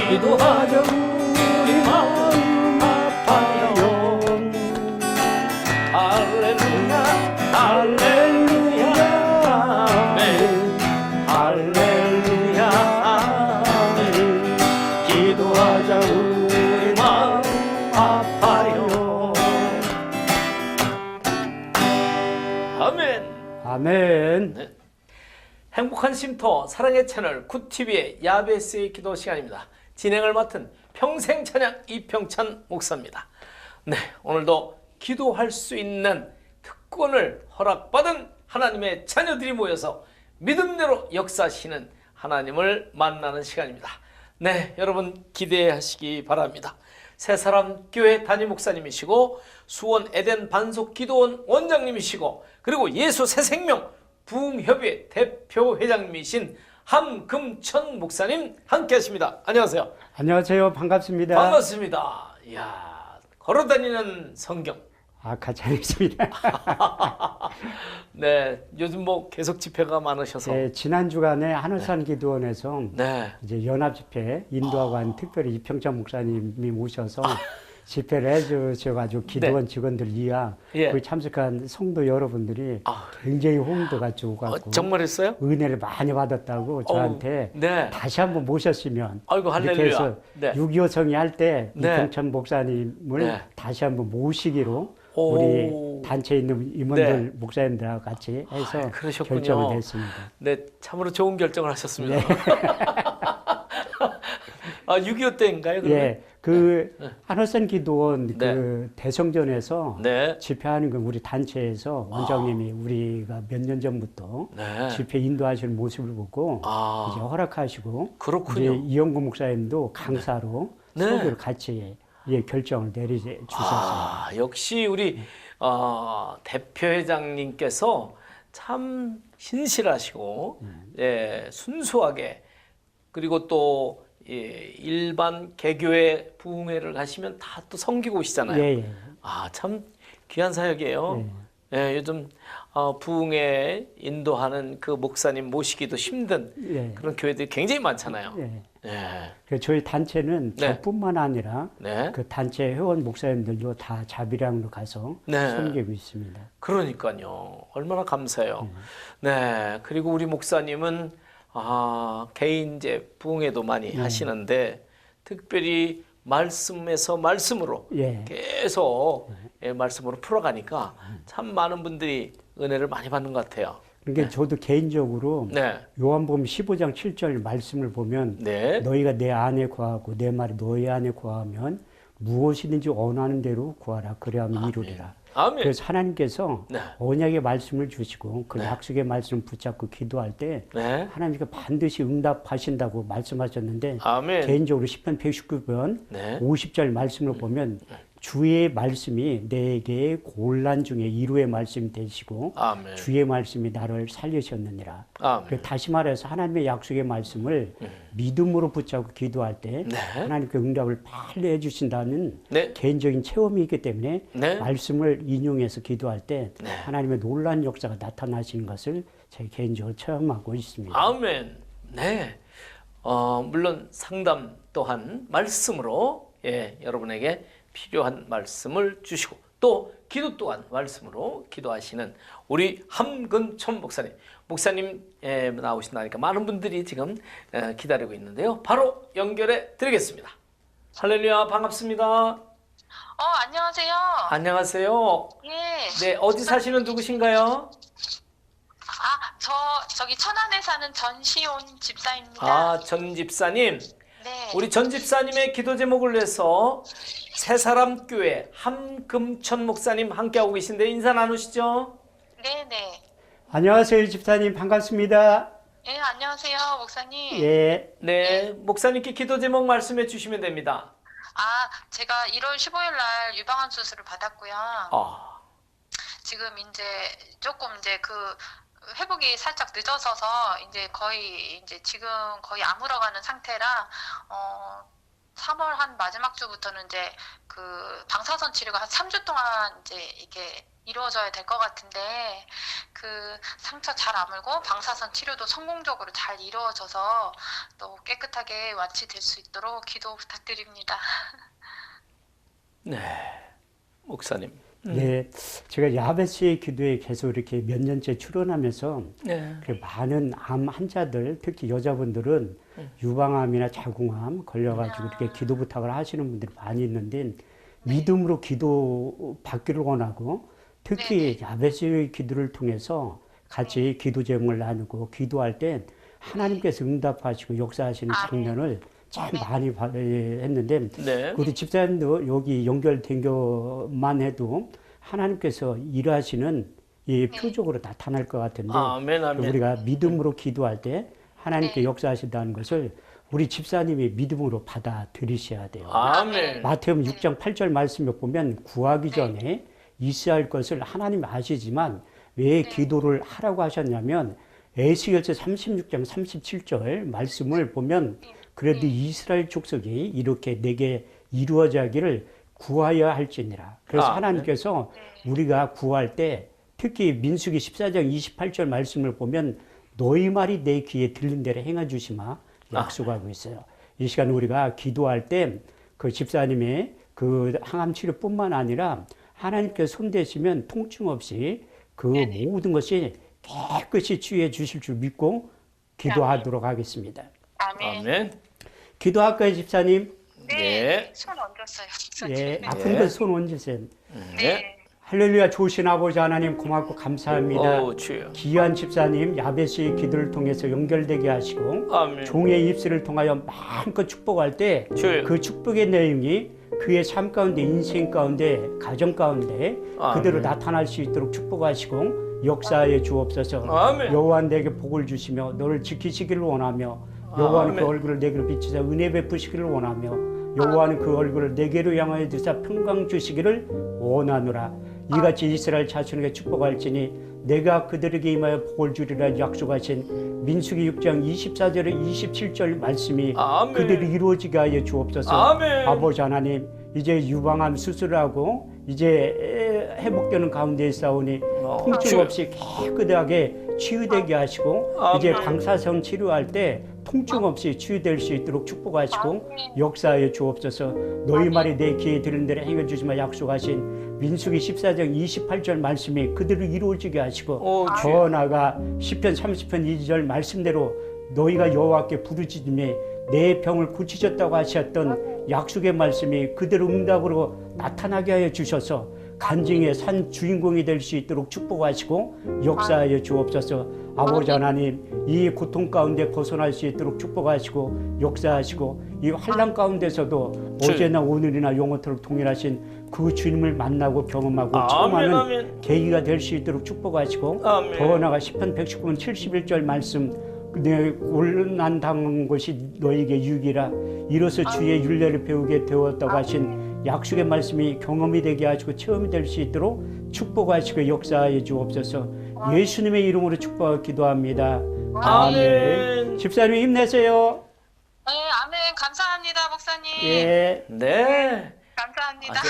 기도하자 우리 마음 아파요. 할렐루야 할렐루야 아멘 할렐루야 아멘 기도하자 우리 마음 아파요. 아멘. 아멘. 네. 행복한 쉼터 사랑의 채널 굿TV의 야베스의 기도 시간입니다. 진행을 맡은 평생 찬양 이평찬 목사입니다. 네, 오늘도 기도할 수 있는 특권을 허락받은 하나님의 자녀들이 모여서 믿음대로 역사하시는 하나님을 만나는 시간입니다. 네, 여러분 기대하시기 바랍니다. 새사람 교회 담임 목사님이시고 수원 에덴 반석 기도원 원장님이시고 그리고 예수 새생명 부흥협의회 대표 회장님이신 함금천 목사님 함께 하십니다. 안녕하세요. 안녕하세요. 반갑습니다. 반갑습니다. 이야, 걸어다니는 성경. 같이 하겠습니다. 네, 요즘 뭐 계속 집회가 많으셔서. 네, 지난 주간에 하늘산 기도원에서 네. 이제 연합 집회 인도하고 한 특별히 이평찬 목사님이 오셔서 집회를 해주셔가지고 기도원 직원들 이하 예. 거기 참석한 성도 여러분들이 굉장히 호응도가 좋고 정말했어요? 은혜를 많이 받았다고 저한테 네. 다시 한번 모셨으면 아이고, 이렇게 할렐루야. 해서 네. 6.25 성회할 때 네. 이평찬 목사님을 네. 다시 한번 모시기로 오. 우리 단체에 있는 임원들 네. 목사님들하고 같이 해서 그러셨군요. 결정을 냈습니다. 네, 참으로 좋은 결정을 하셨습니다. 6.25 때인가요? 그러면? 예, 그 하늘산 기도원 네. 그 대성전에서 네. 집회하는 그 우리 단체에서 원장님이 우리가 몇 년 전부터 네. 집회 인도하시는 모습을 보고 이제 허락하시고 그렇군요. 이제 이영구 목사님도 강사로 네. 설교를 같이 결정을 내리주셨어요. 역시 우리 대표 회장님께서 참 신실하시고 예, 순수하게 그리고 또 일반 개교회 부흥회를 가시면 다 또 섬기고 오시잖아요. 예, 예. 참 귀한 사역이에요. 예, 요즘 부흥회 인도하는 그 목사님 모시기도 힘든 예. 그런 교회들이 굉장히 많잖아요. 예. 예. 그래서 저희 단체는 네. 저뿐만 아니라 네. 그 단체 회원 목사님들도 다 자비량으로 가서 네. 섬기고 있습니다. 그러니까요. 얼마나 감사해요. 네. 그리고 우리 목사님은 개인 이제 부흥회도 많이 하시는데 특별히 말씀에서 말씀으로 예. 계속 말씀으로 풀어가니까 참 많은 분들이 은혜를 많이 받는 것 같아요. 그러니까 저도 개인적으로 네. 요한복음 15장 7절 말씀을 보면 네. 너희가 내 안에 거하고 내 말이 너희 안에 거하면 무엇이든지 원하는 대로 구하라 그래야만 이루리라. 아멘. 그래서 하나님께서 네. 언약의 말씀을 주시고 그 네. 약속의 말씀을 붙잡고 기도할 때 네. 하나님께서 반드시 응답하신다고 말씀하셨는데 아멘. 개인적으로 10편 119편 네. 50절 말씀을 보면 주의 말씀이 내게 곤란 중에 이루의 말씀이 되시고 아멘. 주의 말씀이 나를 살리셨느니라. 아멘. 다시 말해서 하나님의 약속의 말씀을 믿음으로 붙잡고 기도할 때 네. 하나님께 응답을 빨리 해주신다는 네. 개인적인 체험이 있기 때문에 네. 말씀을 인용해서 기도할 때 네. 하나님의 놀라운 역사가 나타나시는 것을 제 개인적으로 체험하고 있습니다. 아멘. 네. 물론 상담 또한 말씀으로 여러분에게 필요한 말씀을 주시고 또 기도 또한 말씀으로 기도하시는 우리 함근천 목사님 나오신다니까 많은 분들이 지금 기다리고 있는데요. 바로 연결해 드리겠습니다. 할렐루야, 반갑습니다. 안녕하세요. 안녕하세요. 예. 네, 어디 사시는 누구신가요? 저기 천안에 사는 전시온 집사입니다. 전 집사님. 네. 우리 전 집사님의 기도 제목을 해서 새사람 교회 함금천 목사님 함께하고 계신데 인사 나누시죠? 네네. 안녕하세요, 집사님. 반갑습니다. 예, 안녕하세요, 목사님. 예. 네, 목사님께 기도 제목 말씀해 주시면 됩니다. 제가 1월 15일 날 유방암 수술을 받았고요. 지금 이제 조금 이제 그 회복이 살짝 늦어서서 이제 지금 거의 아물어가는 상태라 3월 한 마지막 주부터는 이제 그 방사선 치료가 한 3주 동안 이제 이게 이루어져야 될 것 같은데 그 상처 잘 아물고 방사선 치료도 성공적으로 잘 이루어져서 또 깨끗하게 완치될 수 있도록 기도 부탁드립니다. 네, 목사님. 네, 제가 야베스의 기도에 계속 이렇게 몇 년째 출연하면서 네. 많은 암 환자들, 특히 여자분들은 유방암이나 자궁암 걸려가지고 이렇게 기도 부탁을 하시는 분들이 많이 있는데 믿음으로 기도 받기를 원하고 특히 야베스의 기도를 통해서 같이 기도 제목을 나누고 기도할 때 하나님께서 응답하시고 역사하시는 장면을 참 많이 했는데 네. 우리 집사님도 여기 연결된 것만 해도 하나님께서 일하시는 이 표적으로 나타날 것 같은데 아멘, 아멘. 우리가 믿음으로 기도할 때 하나님께 역사하신다는 것을 우리 집사님이 믿음으로 받아들이셔야 돼요. 아멘. 마태복음 6장 8절 말씀에 보면 구하기 전에 있어야 할 것을 하나님 아시지만 왜 기도를 하라고 하셨냐면 에스겔서 36장 37절 말씀을 보면 그래도 이스라엘 족속이 이렇게 내게 이루어지기를 구하여야 할지니라. 그래서 하나님께서 우리가 구할 때 특히 민수기 14장 28절 말씀을 보면 너희 말이 내 귀에 들린 대로 행해 주시마 약속하고 있어요. 이 시간 우리가 기도할 때 그 집사님의 그 항암 치료뿐만 아니라 하나님께서 손대시면 통증 없이 그 모든 것이 깨끗이 치유해 주실 줄 믿고 기도하도록 하겠습니다. 아멘. 아멘. 기도할까요, 집사님? 네. 손 얹었어요. 예, 아픈 것 손 얹으세요. 네. 할렐루야, 좋으신 아버지 하나님 고맙고 감사합니다. 오, 주여. 귀한 집사님 야베스의 기도를 통해서 연결되게 하시고 아멘. 종의 입술을 통하여 마음껏 축복할 때 주여. 그 축복의 내용이 그의 삶 가운데 인생 가운데 가정 가운데 그대로 나타날 수 있도록 축복하시고 역사에 주옵소서. 아멘. 여호와 내게 복을 주시며 너를 지키시기를 원하며 여호와는 그 얼굴을 내게로 비추사 은혜 베푸시기를 원하며 여호와는 그 얼굴을 내게로 향하여 드사 평강 주시기를 원하노라. 이같이 이스라엘 자손에게 축복할지니 내가 그들에게 임하여 복을 주리라 약속하신 민수기 6장 24절에 27절 말씀이 아멘. 그대로 이루어지게 하여 주옵소서. 아멘. 아버지 하나님 이제 유방암 수술하고 이제 회복되는 가운데 있사오니 통증 없이 깨끗하게 치유되게 하시고 이제 방사선 치료할 때 통증 없이 치유될 수 있도록 축복하시고 역사에 주옵소서. 너희 말이 내 귀에 들은 대로 행해 주시마 약속하신 민수기 14장 28절 말씀이 그대로 이루어지게 하시고 더 나아가 시편 30편 2절 말씀대로 너희가 여호와께 부르짖으며 내 병을 고치셨다고 하셨던 약속의 말씀이 그대로 응답으로 나타나게 하여 주셔서 간증의 산 주인공이 될 수 있도록 축복하시고 역사하여 주옵소서. 아버지 하나님 이 고통 가운데 벗어날 수 있도록 축복하시고 역사하시고 이 환난 가운데서도 어제나 오늘이나 영원토록 동일하신 그 주님을 만나고 경험하고 체험하는 계기가 될 수 있도록 축복하시고 더 나아가 시편 119편 71절 말씀 내 고난 당한 것이 너에게 유익이라 이로써 주의 율례를 배우게 되었다고 하신 약속의 말씀이 경험이 되게 하시고 체험이 될 수 있도록 축복하시고 역사해 주옵소서. 예수님의 이름으로 축복하고 기도합니다. 아멘. 집사님 힘내세요. 네, 아멘. 감사합니다, 목사님. 예. 네. 감사합니다.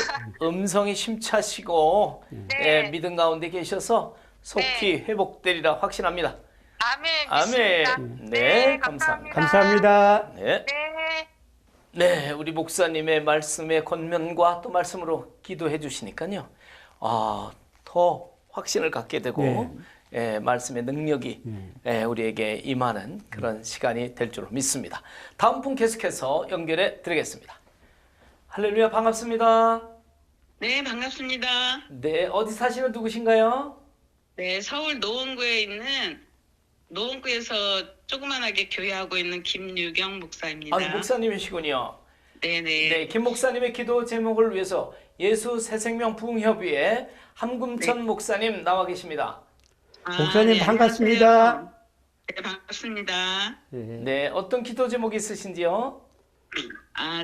음성이 심차시고 네. 믿음 가운데 계셔서 속히 회복되리라 확신합니다. 아멘. 믿습니다. 네, 감사합니다. 감사합니다. 네. 네. 네, 우리 목사님의 말씀의 권면과 또 말씀으로 기도해 주시니까요. 더 확신을 갖게 되고 말씀의 능력이 우리에게 임하는 그런 시간이 될 줄 믿습니다. 다음 분 계속해서 연결해 드리겠습니다. 할렐루야, 반갑습니다. 네, 반갑습니다. 네, 어디 사시는 누구신가요? 네, 서울 노원구에 있는 노원구에서 조그만하게 교회하고 있는 김유경 목사입니다. 목사님이시군요. 네네. 네, 김 목사님의 기도 제목을 위해서 예수 새생명 부흥협의회 함금천 목사님 나와 계십니다. 목사님 네, 반갑습니다. 안녕하세요. 네, 반갑습니다. 네, 어떤 기도 제목이 있으신지요?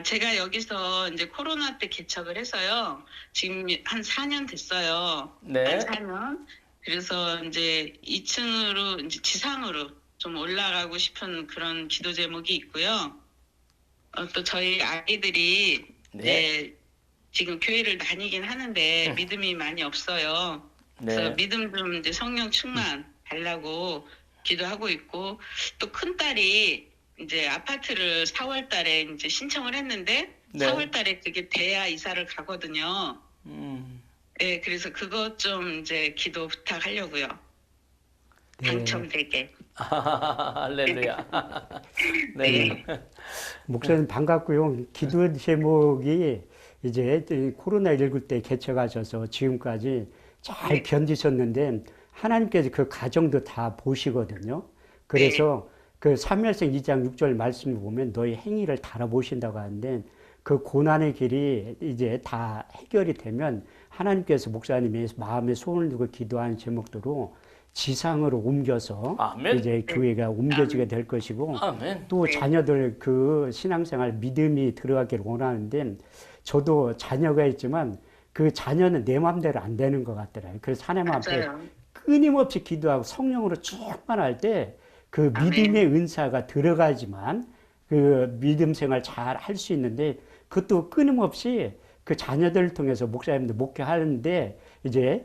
제가 여기서 이제 코로나 때 개척을 해서요. 지금 한 4년 됐어요. 네. 한 4년. 그래서 이제 2층으로 이제 지상으로 좀 올라가고 싶은 그런 기도 제목이 있고요. 또 저희 아이들이 지금 교회를 다니긴 하는데 믿음이 많이 없어요. 그래서 네. 믿음 좀 이제 성령 충만 달라고 기도하고 있고, 또 큰 딸이 이제 아파트를 4월 달에 이제 신청을 했는데 네. 4월 달에 그게 돼야 이사를 가거든요. 네, 그래서 그것 좀 이제 기도 부탁하려고요. 네. 당첨되게. 할렐루야. 네. 목사님 반갑고요. 기도 제목이 이제 코로나19 때 개척하셔서 지금까지 잘 견디셨는데 하나님께서 그 가정도 다 보시거든요. 그래서 그 사무엘상 2장 6절 말씀을 보면 너희 행위를 달아보신다고 하는데 그 고난의 길이 이제 다 해결이 되면 하나님께서 목사님의 마음에 손을 두고 기도하는 제목대로 지상으로 옮겨서 아멘. 이제 교회가 옮겨지게 될 것이고 아멘. 또 자녀들 그 신앙생활 믿음이 들어가기를 원하는데 저도 자녀가 있지만 그 자녀는 내 마음대로 안 되는 것 같더라고요. 그래서 하나님 앞에 맞아요. 끊임없이 기도하고 성령으로 충만할 때 그 믿음의 은사가 들어가지만 그 믿음 생활 잘 할 수 있는데 그것도 끊임없이 그 자녀들을 통해서 목사님들 목회하는데 이제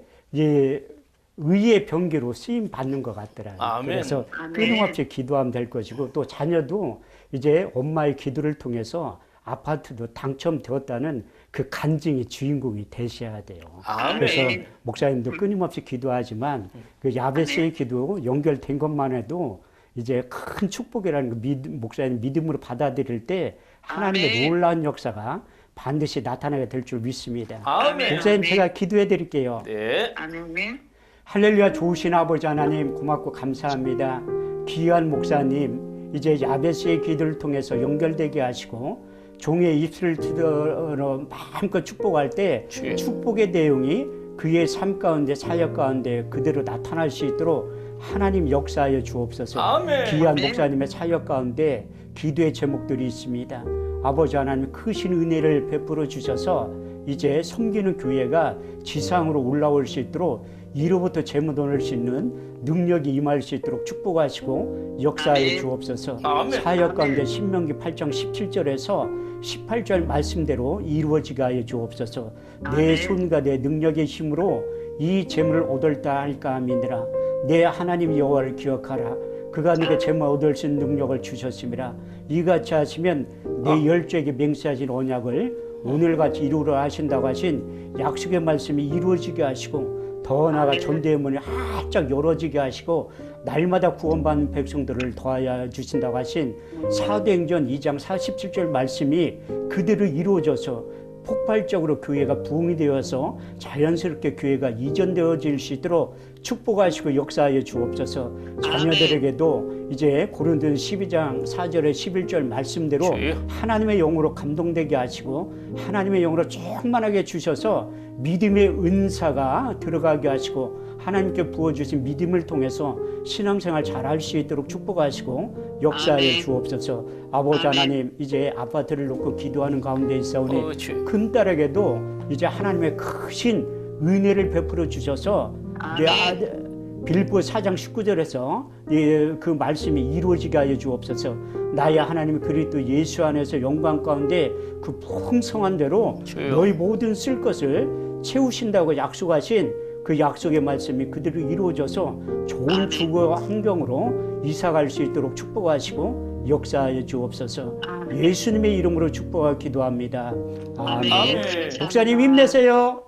의의 병기로 쓰임 받는 것 같더라고요. 아멘. 그래서 아멘. 끊임없이 기도하면 될 것이고 또 자녀도 이제 엄마의 기도를 통해서 아파트도 당첨되었다는 그 간증의 주인공이 되셔야 돼요. 아멘. 그래서 목사님도 끊임없이 기도하지만 그 야베스의 기도 연결된 것만 해도 이제 큰 축복이라는 거 목사님 믿음으로 받아들일 때 하나님의 아멘. 놀라운 역사가 반드시 나타나게 될 줄 믿습니다. 아멘. 목사님 아멘. 제가 기도해 드릴게요. 네. 아멘. 할렐루야. 좋으신 아버지 하나님 고맙고 감사합니다. 귀한 목사님 이제 야베스의 기도를 통해서 연결되게 하시고 종의 입술을 뜯어 마음껏 축복할 때 주여. 축복의 내용이 그의 삶 가운데 사역 가운데 그대로 나타날 수 있도록 하나님 역사하여 주옵소서. 아멘. 귀한 아멘. 목사님의 사역 가운데 기도의 제목들이 있습니다. 아버지 하나님 크신 은혜를 베풀어 주셔서 이제 섬기는 교회가 지상으로 올라올 수 있도록 이로부터 재물 얻을 수 있는 능력이 임할 수 있도록 축복하시고 역사하여 아멘. 주옵소서. 아멘. 사역 가운데 신명기 8장 17절에서 18절 말씀대로 이루어지게 하여 주옵소서. 내 아멘. 손과 내 능력의 힘으로 이 재물을 얻을다 할까 함이니라. 내 하나님 여호와를 기억하라. 그가 네게 재물 얻을 수 있는 능력을 주셨음이라. 이같이 하시면 내 열조에게 맹세하신 언약을 오늘같이 이루려 하신다고 하신 약속의 말씀이 이루어지게 하시고 더 나아가 전대의 문이 활짝 열어지게 하시고 날마다 구원받는 백성들을 더하여 주신다고 하신 사도행전 2장 47절 말씀이 그대로 이루어져서 폭발적으로 교회가 부흥이 되어서 자연스럽게 교회가 이전되어질 수 있도록 축복하시고 역사하여 주옵소서. 자녀들에게도 이제 고린도서 12장 4절에 11절 말씀대로 주여. 하나님의 영으로 감동되게 하시고 하나님의 영으로 충만하게 주셔서 믿음의 은사가 들어가게 하시고 하나님께 부어주신 믿음을 통해서 신앙생활 잘할 수 있도록 축복하시고 역사하여 아멘. 주옵소서. 아버지 아멘. 하나님 이제 아파트를 놓고 기도하는 가운데 있사오니 주여. 큰딸에게도 이제 하나님의 크신 은혜를 베풀어 주셔서 내 아들 빌보 4장 19절에서 그 말씀이 이루어지게 하여 주옵소서. 나의 하나님 그리스도 예수 안에서 영광 가운데 그 풍성한 대로 주여. 너희 모든 쓸 것을 채우신다고 약속하신 그 약속의 말씀이 그대로 이루어져서 좋은 아멘. 주거 환경으로 이사갈 수 있도록 축복하시고 역사하여 주옵소서. 아멘. 예수님의 이름으로 축복하고 기도합니다. 아멘. 아멘. 목사님 힘내세요.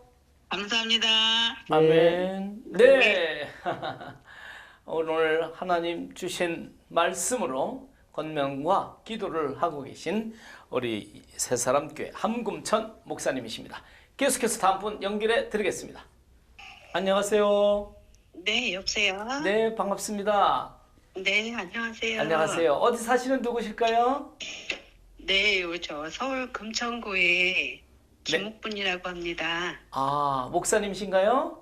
감사합니다. 아멘. 네. 오늘 하나님 주신 말씀으로 권면과 기도를 하고 계신 우리 새사람교회 함금천 목사님이십니다. 계속해서 다음 분 연결해 드리겠습니다. 안녕하세요. 네, 여보세요? 네, 반갑습니다. 네, 안녕하세요. 안녕하세요. 어디 사시는 누구실까요? 네, 저 서울 금천구의 김옥분이라고 합니다. 아, 목사님이신가요?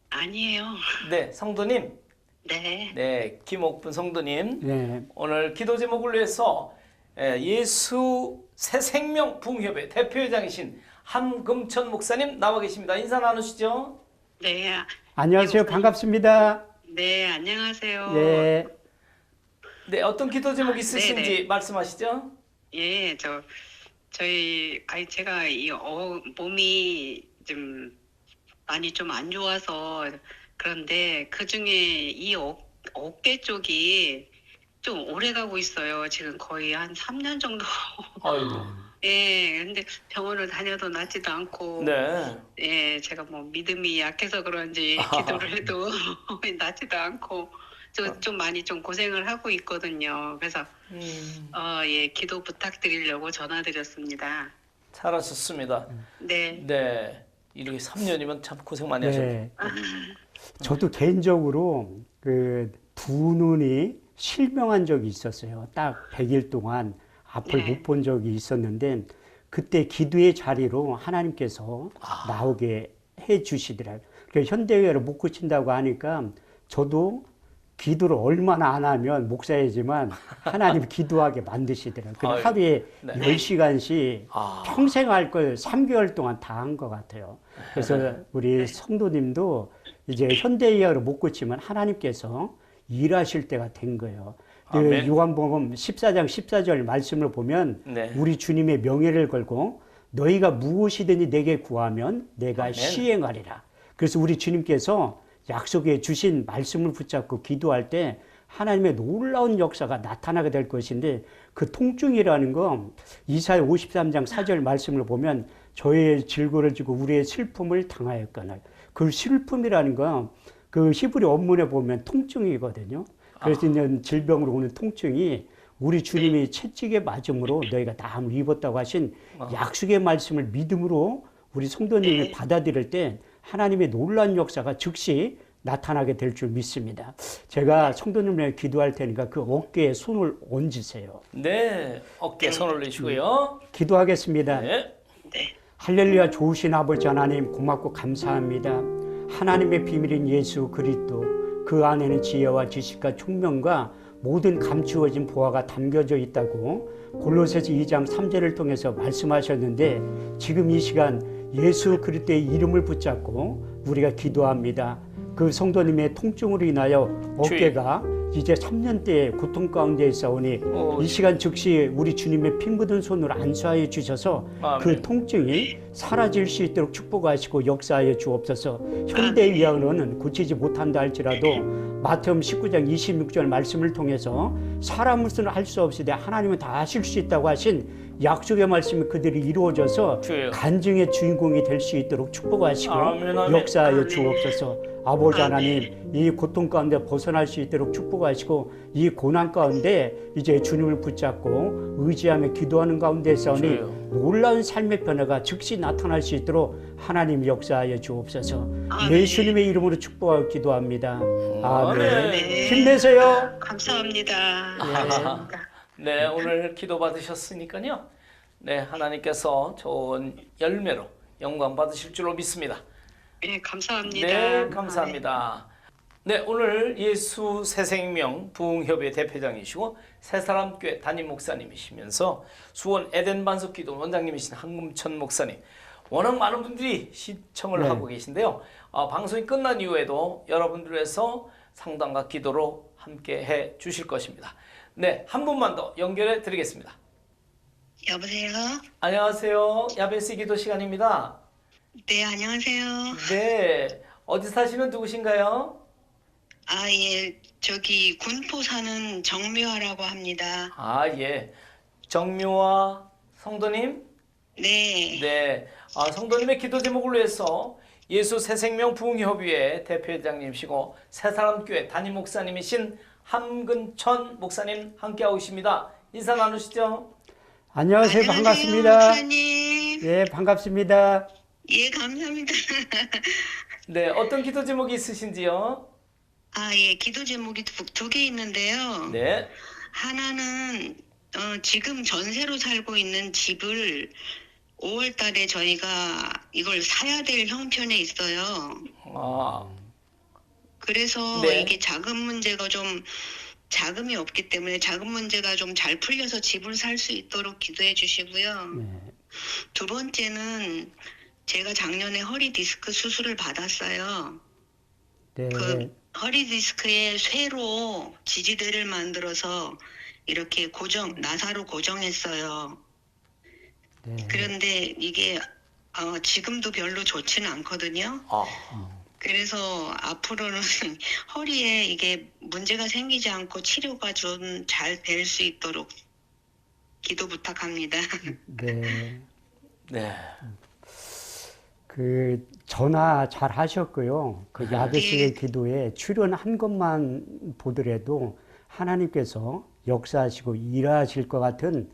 아니에요. 네, 성도님. 네. 네, 김옥분 성도님. 네. 오늘 기도 제목을 위해서 예수 새생명 부흥협회 대표회장이신 함금천 목사님 나와 계십니다. 인사 나누시죠? 네. 안녕하세요. 네, 반갑습니다. 네, 안녕하세요. 네. 네, 어떤 기도 제목 있으신지 네네. 말씀하시죠? 예, 제가 몸이 좀 많이 좀 안 좋아서 그런데 그중에 이 어깨 쪽이 좀 오래 가고 있어요. 지금 거의 한 3년 정도. 아이고. 예, 근데 병원을 다녀도 낫지도 않고, 네. 예, 제가 뭐 믿음이 약해서 그런지 기도를 해도 낫지도 않고, 좀 많이 좀 고생을 하고 있거든요. 그래서, 예, 기도 부탁드리려고 전화드렸습니다. 잘하셨습니다. 네. 네. 이렇게 3년이면 참 고생 많이 하셨네요. 네. 저도 개인적으로 그 두 눈이 실명한 적이 있었어요. 딱 100일 동안 앞을 네. 못 본 적이 있었는데 그때 기도의 자리로 하나님께서 나오게 해 주시더라고요. 그러니까 현대의학을 못 고친다고 하니까 저도 기도를 얼마나 안 하면 목사이지만 하나님 기도하게 만드시더라고요. 그래서 아유, 하루에 네. 10시간씩 평생 할 걸 3개월 동안 다 한 것 같아요. 그래서 우리 성도님도 이제 현대의학으로 못 고치면 하나님께서 일하실 때가 된 거예요. 그 아멘. 요한복음 14장 14절 말씀을 보면 네. 우리 주님의 명예를 걸고 너희가 무엇이든지 내게 구하면 내가 아멘. 시행하리라. 그래서 우리 주님께서 약속해 주신 말씀을 붙잡고 기도할 때 하나님의 놀라운 역사가 나타나게 될 것인데 그 통증이라는 거 이사야 53장 4절 말씀을 보면 저의 질고를 지고 우리의 슬픔을 당하였거늘 그 슬픔이라는 건 그 히브리 원문에 보면 통증이거든요. 그래서 있는 질병으로 오는 통증이 우리 주님이 채찍에 맞음으로 너희가 나음을 입었다고 하신 약속의 말씀을 믿음으로 우리 성도님이 받아들일 때 하나님의 놀라운 역사가 즉시 나타나게 될 줄 믿습니다. 제가 성도님을 기도할 테니까 그 어깨에 손을 얹으세요. 네. 어깨에 손을 올리시고요. 기도하겠습니다. 네. 할렐루야. 좋으신 아버지 하나님 고맙고 감사합니다. 하나님의 비밀인 예수 그리스도 그 안에는 지혜와 지식과 총명과 모든 감추어진 보화가 담겨져 있다고 골로새서 2장 3절을 통해서 말씀하셨는데 지금 이 시간 예수 그리스도의 이름을 붙잡고 우리가 기도합니다. 그 성도님의 통증으로 인하여 어깨가 이제 3년대의 고통 가운데 있사오니 이 시간 즉시 우리 주님의 피 묻은 손으로 안수하여 주셔서 그 통증이 사라질 수 있도록 축복하시고 역사하여 주옵소서. 현대의학으로는 고치지 못한다 할지라도 마태음 19장 26절 말씀을 통해서 사람으로서는 할 수 없으되 하나님은 다 하실 수 있다고 하신 약속의 말씀이 그들이 이루어져서 주여. 간증의 주인공이 될 수 있도록 축복하시고 아멘, 아멘. 역사하여 주옵소서. 아버지 하나님 이 고통 가운데 벗어날 수 있도록 축복하시고 이 고난 가운데 이제 주님을 붙잡고 의지하며 기도하는 가운데 싸우니 주여. 놀라운 삶의 변화가 즉시 나타날 수 있도록 하나님 역사하여 주옵소서. 예수님의 이름으로 축복하고 기도합니다. 아멘. 힘내세요. 감사합니다. 네, 오늘 기도 받으셨으니까요. 네, 하나님께서 좋은 열매로 영광 받으실 줄로 믿습니다. 네, 감사합니다. 네, 감사합니다. 네, 오늘 예수 새생명 부흥협의 대표장이시고 새사람교회 담임 목사님이시면서 수원 에덴 반석기도 원장님이신 한금천 목사님, 워낙 많은 분들이 시청을 하고 계신데요. 방송이 끝난 이후에도 여러분들에서 상담과 기도로 함께 해 주실 것입니다. 네, 한 분만 더 연결해 드리겠습니다. 여보세요? 안녕하세요. 야베스 기도 시간입니다. 네, 안녕하세요. 네, 어디 사시는 누구신가요? 아, 예, 저기 군포 사는 정묘하라고 합니다. 아, 예. 정묘화 성도님? 네. 네. 성도님의 기도 제목을 위해서 예수 새생명 부흥협의회 대표회장님이시고 새사람교회 담임 목사님이신 함근천 목사님 함께하고 계십니다. 인사 나누시죠? 안녕하세요. 반갑습니다. 목사님. 예, 반갑습니다. 예, 감사합니다. 네, 어떤 기도 제목이 있으신지요? 아, 예, 기도 제목이 두 개 있는데요. 네. 하나는 지금 전세로 살고 있는 집을 5월 달에 저희가 이걸 사야 될 형편에 있어요. 아, 그래서 네. 이게 자금 문제가 좀 자금이 없기 때문에 자금 문제가 좀 잘 풀려서 집을 살 수 있도록 기도해 주시고요. 두 번째는 제가 작년에 허리 디스크 수술을 받았어요. 네. 그 허리 디스크에 쇠로 지지대를 만들어서 이렇게 나사로 고정했어요. 네. 그런데 이게 지금도 별로 좋지는 않거든요. 아, 그래서 앞으로는 허리에 이게 문제가 생기지 않고 치료가 좀 잘 될 수 있도록 기도 부탁합니다. 네. 네. 그 전화 잘 하셨고요. 그 야베스의 기도에 출연한 것만 보더라도 하나님께서 역사하시고 일하실 것 같은,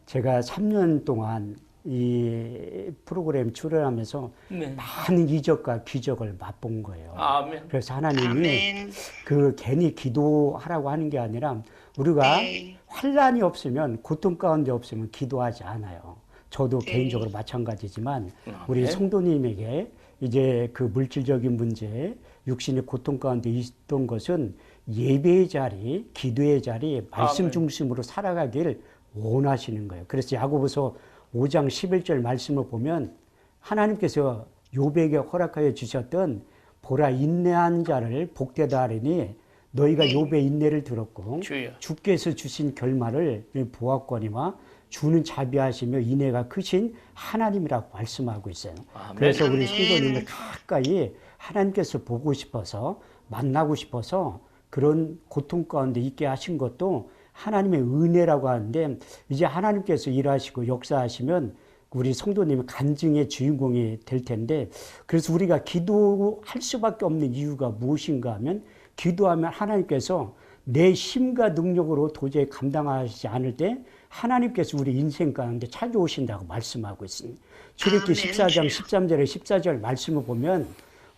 제가 3년 동안 이 프로그램 출연하면서 네. 많은 이적과 기적을 맛본 거예요. 아멘. 그래서 하나님이 아멘. 그 괜히 기도하라고 하는 게 아니라 우리가 네. 환란이 없으면, 고통 가운데 없으면 기도하지 않아요. 저도 네. 개인적으로 마찬가지지만 우리 네. 성도님에게 이제 그 물질적인 문제, 육신의 고통 가운데 있던 것은 예배의 자리, 기도의 자리, 말씀 아멘. 중심으로 살아가길 원하시는 거예요. 그래서 야고보서 5장 11절 말씀을 보면 하나님께서 욥에게 허락하여 주셨던 보라 인내한 자를 복되다 하리니 너희가 욥의 인내를 들었고 주여. 주께서 주신 결말을 보았거니와 주는 자비하시며 인애가 크신 하나님이라고 말씀하고 있어요. 아멘. 그래서 우리 아멘. 성도님을 가까이 하나님께서 보고 싶어서, 만나고 싶어서 그런 고통 가운데 있게 하신 것도 하나님의 은혜라고 하는데, 이제 하나님께서 일하시고 역사하시면 우리 성도님이 간증의 주인공이 될 텐데, 그래서 우리가 기도할 수밖에 없는 이유가 무엇인가 하면, 기도하면 하나님께서 내 힘과 능력으로 도저히 감당하시지 않을 때 하나님께서 우리 인생 가운데 찾아오신다고 말씀하고 있습니다. 출애굽기 14장 13절에 14절 말씀을 보면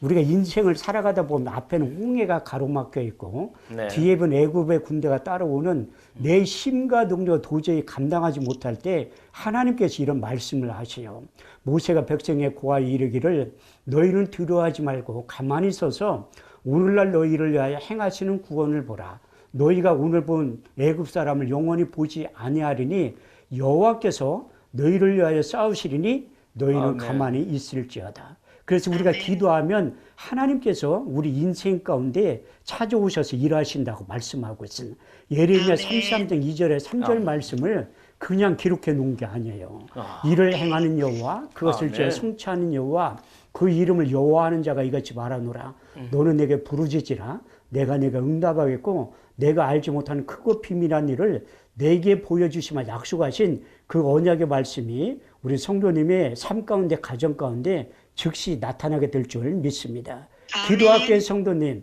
우리가 인생을 살아가다 보면 앞에는 홍해가 가로막혀 있고 네. 뒤에는 애굽의 군대가 따라오는 내 힘과 능력을 도저히 감당하지 못할 때 하나님께서 이런 말씀을 하시요. 모세가 백성의 고하여 이르기를 너희는 두려워하지 말고 가만히 서서 오늘날 너희를 위하여 행하시는 구원을 보라. 너희가 오늘 본 애굽 사람을 영원히 보지 아니하리니 여호와께서 너희를 위하여 싸우시리니 너희는 아멘. 가만히 있을지어다. 그래서 우리가 기도하면 하나님께서 우리 인생 가운데 찾아오셔서 일하신다고 말씀하고 있습니다. 예레미야 33장 2절에 3절 말씀을 그냥 기록해 놓은 게 아니에요. 일을 행하는 여호와, 그것을 저 성취하는 여호와, 그 이름을 여호와하는 자가 이같이 말하노라. 너는 내게 부르짖으라. 내가 응답하겠고 내가 알지 못하는 크고 비밀한 일을 내게 보여주시마 약속하신 그 언약의 말씀이 우리 성도님의 삶 가운데, 가정 가운데 즉시 나타나게 될 줄 믿습니다. 기도할게요, 성도님.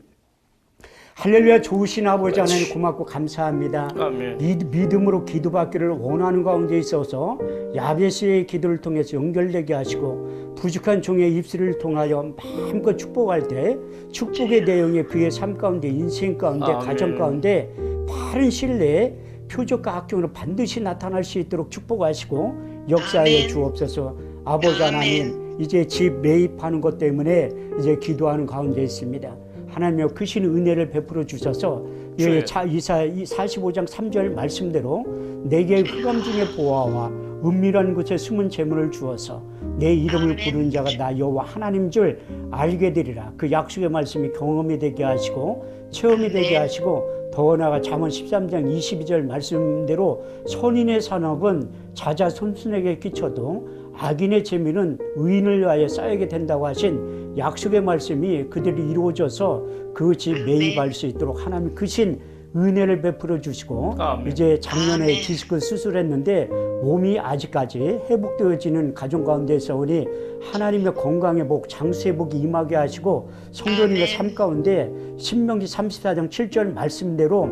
할렐루야. 좋으신 아버지 하나님 고맙고 감사합니다. 아멘. 믿음으로 기도받기를 원하는 가운데 있어서 야베스의 기도를 통해서 연결되게 하시고 부족한 종의 입술을 통하여 마음껏 축복할 때 축복의 내용이 그의 삶 가운데, 인생 가운데, 아멘. 가정 가운데 바른 신뢰의 표적과 학경으로 반드시 나타날 수 있도록 축복하시고 역사에 주옵소서. 아버지 하나님, 이제 집 매입하는 것 때문에 이제 기도하는 가운데 있습니다. 하나님의 크신 은혜를 베풀어 주셔서 이사 45장 3절 말씀대로 내게 흑암 중에 보아와 은밀한 곳에 숨은 재물을 주어서 내 이름을 부르는 자가 나 여호와 하나님 줄 알게 되리라. 그 약속의 말씀이 경험이 되게 하시고 체험이 되게 하시고 더 나아가 잠언 13장 22절 말씀대로 선인의 산업은 자자손손에게 끼쳐도 악인의 재미는 의인을 위하여 쌓이게 된다고 하신 약속의 말씀이 그들이 이루어져서 그 집 매입할 수 있도록 하나님 크신 은혜를 베풀어 주시고 아멘. 이제 작년에 디스크 수술했는데 몸이 아직까지 회복되어지는 가정 가운데서 우리 하나님의 건강의 복, 장수의 복이 임하게 하시고 성도님의 삶 가운데 신명기 34장 7절 말씀대로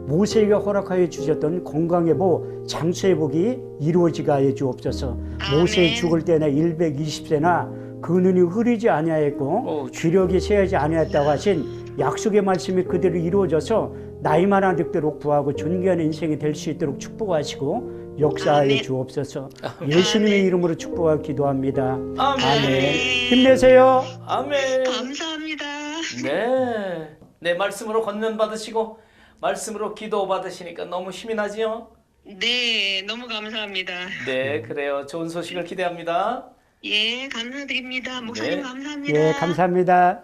모세에게 허락하여 주셨던 건강의 복, 장수의 복이 이루어지게 하여 주옵소서. 모세 죽을 때나 120세나 그 눈이 흐리지 아니하였고 귀력이 새하지 아니하였다고 하신 약속의 말씀이 그대로 이루어져서 나이 많은 득대로 구하고 존귀한 인생이 될 수 있도록 축복하시고 역사하여 주옵소서. 예수님의 이름으로 축복하고 기도합니다. 아멘. 힘내세요. 아멘. 감사합니다. 네. 네, 말씀으로 건면 받으시고 말씀으로 기도 받으시니까 너무 힘이 나지요? 네, 너무 감사합니다. 네, 그래요. 좋은 소식을 기대합니다. 예, 감사드립니다. 목사님 네. 감사합니다. 예, 감사합니다.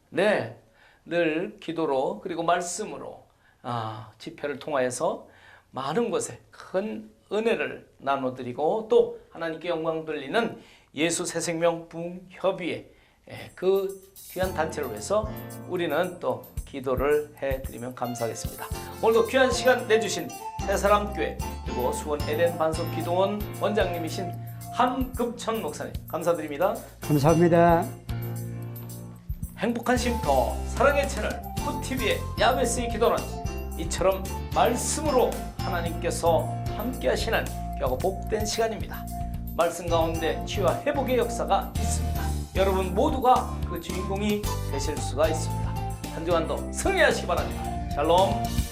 네, 늘 기도로 그리고 말씀으로 집회를 통하여서 많은 곳에 큰 은혜를 나눠드리고 또 하나님께 영광 돌리는 예수 새생명 부흥협의회 그 귀한 단체를 위해서 우리는 또 기도를 해드리면 감사하겠습니다. 오늘도 귀한 시간 내주신 새사람교회 그리고 수원 에덴 반석 기도원 원장님이신 한금천 목사님 감사드립니다. 감사합니다. 행복한 쉼터 사랑의 채널 굿TV의 야베스의 기도는 이처럼 말씀으로 하나님께서 함께 하시는 귀하고 복된 시간입니다. 말씀 가운데 치유와 회복의 역사가 있습니다. 여러분 모두가 그 주인공이 되실 수가 있습니다. 한 주간도 승리하시기 바랍니다. 샬롬.